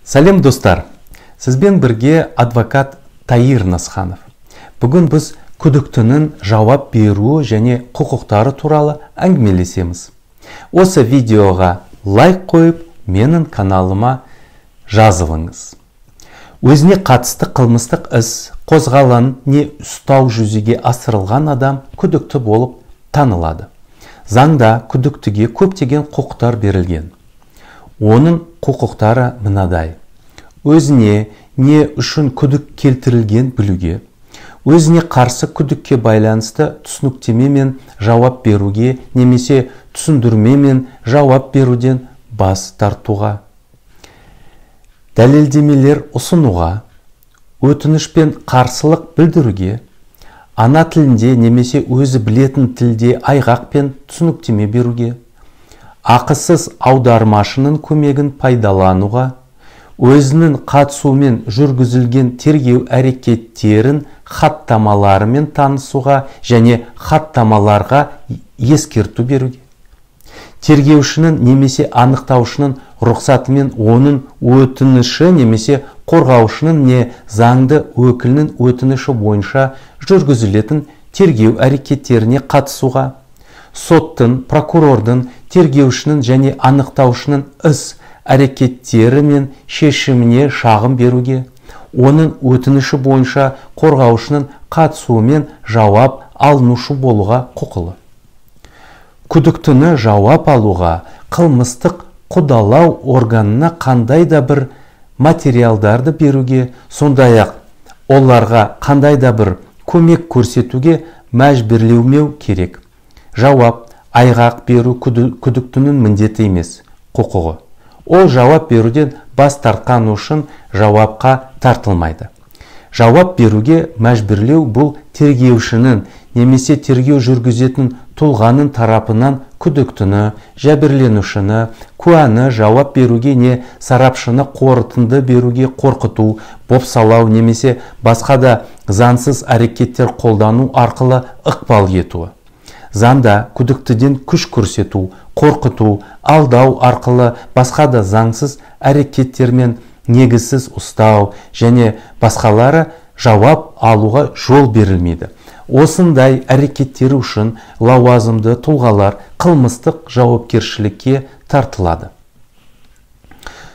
Сәлем достар, сізбен бірге адвокат Таир Насханов. Бүгін біз күдіктінің жауап беруі және құқықтары туралы әңгімелесеміз. Осы видеоға лайк қойып, менің каналыма жазылыңыз. Өзіне қатысты қылмыстық іс қозғалған не ұстау жүзеге асырылған адам күдікті болып танылады. Заңда күдіктіге көптеген құқықтар берілген. Оның құқықтары мынадай: өзіне не үшін күдік келтірілген білуге, өзіне қарсы күдікке байланысты түсініктеме мен жауап беруге немесе түсіндірме мен жауап беруден бас тартуға, дәлелдемелер ұсынуға, өтініш пен қарсылық білдіруге, ана тілінде немесе өзі білетін тілде айғақ пен түсініктеме беруге, ақысыз аудармашының көмегін пайдалануға, өзінің қатысуымен жүргізілген тергеу әрекеттерін хаттамаларымен танысуға және хаттамаларға ескерту беруге, тергеушінің немесе анықтаушының рұқсатымен оның өтініші немесе қорғаушының не заңды өкілінің өтініші бойынша жүргізілетін тергеу әрекеттеріне қатысуға, соттың, прокурордың, тергеушінің және анықтаушының іс әрекеттері мен шешіміне шағым беруге, оның өтініші бойынша қорғаушының қатысуымен жауап алынушы болуға құқылы. Күдіктіні жауап алуға қылмыстық қудалау органына қандай да бір материалдарды беруге, сондай-ақ оларға қандай да бір көмек көрсетуге мәжбүрлемеу керек. Жауап, айғақ беру күдіктінің міндеті емес, құқығы. Ол жауап беруден бас тартқан үшін жауапқа тартылмайды. Жауап беруге мәжбүрлеу бұл тергеушінің немесе тергеу жүргізетін тұлғаның тарапынан күдіктіні, жәбірленушіні, куәні жауап беруге не сарапшыны қорытынды беруге қорқыту, бопсалау немесе басқа да заңсыз әрекеттер қолдану арқылы ықпал етуі. Заңда күдіктіден күш көрсету, қорқыту, алдау арқылы басқа да заңсыз әрекеттермен негізсіз ұстау және басқалары жауап алуға жол берілмейді. Осындай әрекеттері үшін лауазымды тұлғалар қылмыстық жауапкершілікке тартылады.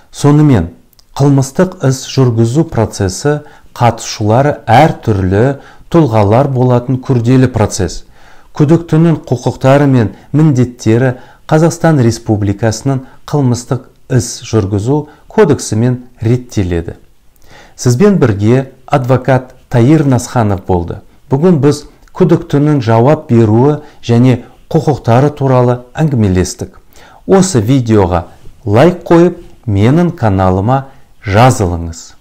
Сонымен, қылмыстық іс жүргізу процесі қатысушылары әр түрлі тұлғалар болатын күрделі процесс. Күдіктінің құқықтары мен міндеттері Қазақстан Республикасының қылмыстық іс жүргізу кодексімен реттеледі. Сізбен бірге адвокат Таир Насханов болды. Бүгін біз күдіктінің жауап беруі және құқықтары туралы әңгімелестік. Осы видеоға лайк қойып, менің каналыма жазылыңыз.